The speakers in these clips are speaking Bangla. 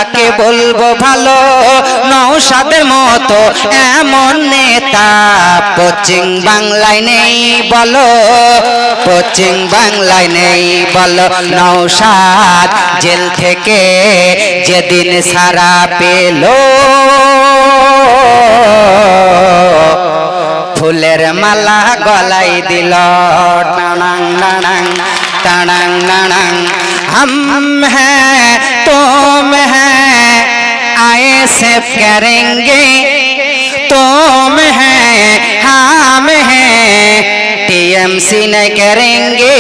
কাকে বলবো ভালো নওশাদের মতো এমন নেতা পশ্চিম বাংলায় নেই বলো, পশ্চিম বাংলায় নেই বলো। নওশাদ জেল থেকে যেদিন ছাড়া পেল ফুলের মালা গলায় দিল টানাং নানাং টানাং নানাং। हम हैं तुम हैं आए से करेंगे, तुम हैं हम हैं टीएमसी न करेंगे,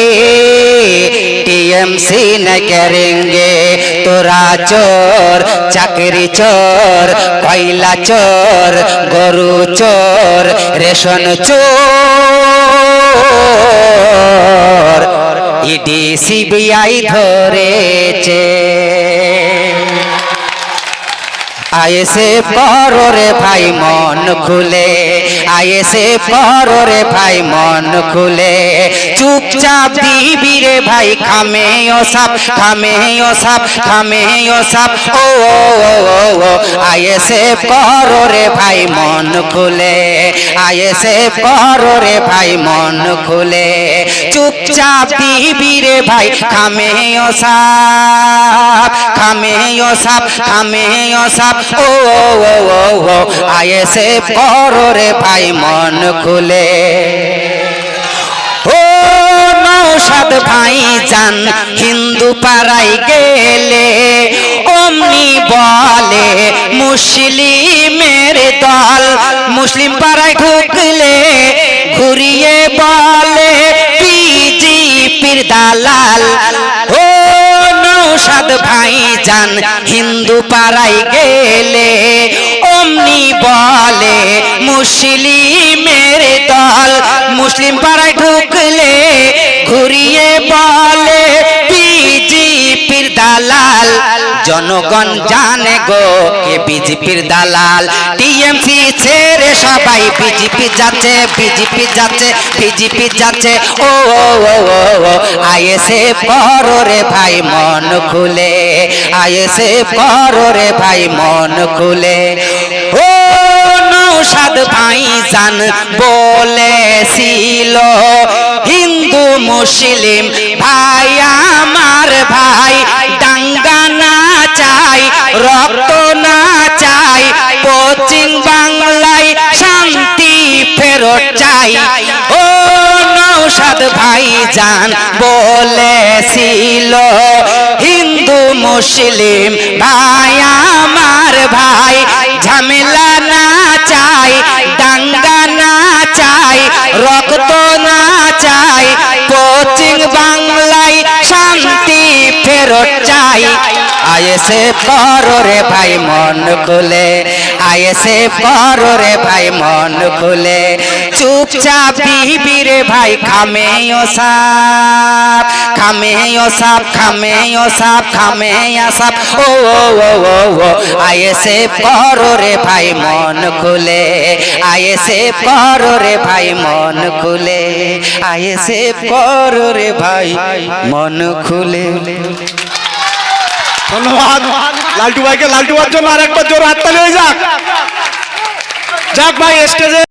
टीएमसी न करेंगे। तोरा चोर चाकरी चोर कोयला चोर गरु चोर रेशन चोर ইডি সিবিআই ধরেছে। আয়েসে পড়ো রে ভাই মন খুলে, আয়েসে পড়ো রে ভাই মন খুলে। চুপচাপ দিবি রে ভাই খামে ও সাপ, খামে ও সাপ, খামে ও সাপ। ও আয়েসে পড়ো রে ভাই মন খুলে, আয়েসে পড়ো রে ভাই মন খুলে। চুপচাপ দিবি রে ভাই খামে ও সাপ, খামে ও সাপ, খামে ও সাপ। ও আয়েসে পড়ো রে ভাই মন খুলে। ও নওশাদ ভাই জান হিন্দু পাড়ায় গেলে অমনি বলে মুসলিমের দল, মুসলিম পাড়ায় ঢুকলে ঘুরিয়ে বলে বিজেপির দালাল। ও নওশাদ ভাই জান হিন্দু পাড়ায় গেলে অমনি বলে মুসলিমের দল, মুসলিম পাড়ায় ঢুকলে ঘুরিয়ে বলে বিজেপির দালাল। জনগণ জানে গো কে বিজেপির দালাল। টিএমসি ছেড়ে সবাই বিজেপি যাচ্ছে, বিজেপি যাচ্ছে, বিজেপি যাচ্ছে। ও আয়েসে পড়ো রে ভাই মন খুলে, আয়েসে পড়ো রে ভাই মন খুলে। ও নওশাদ ভাই জান বলেছিল হিন্দু মুসলিম ভাই আমার ভাই, দাঙ্গা না চাই রক্ত না চাই, পশ্চিম বাংলায় শান্তি ফেরত চাই। ও নওশাদ ভাই জান বলেছিল হিন্দু মুসলিম ভাই আমার ভাই, ঝামেলা না চাই দাঙ্গা না চাই রক্ত না চাই, পশ্চিম বাংলায় শান্তি ফেরত চাই। আয়েসে পড়ো রে ভাই মন খুলে, আয়েসে পড়ো রে ভাই মন খুলে। চুপচাপ দিবি রে ভাই খামে ও সাপ, খামে ও সাপ, খামে ও সাপ, খামে ও সাপ। ও আয়েসে পড়ো রে ভাই মন খুলে, আয়েসে পড়ো রে ভাই মন খুলে, আয়েসে পড়ো রে ভাই মন খুলে। ধন্যবাদ লালটু ভাইকে। লালটু ভাইয়ের জন্য আরেকবার জোর হাততালি হয়ে যাক। যাক ভাই স্টেজে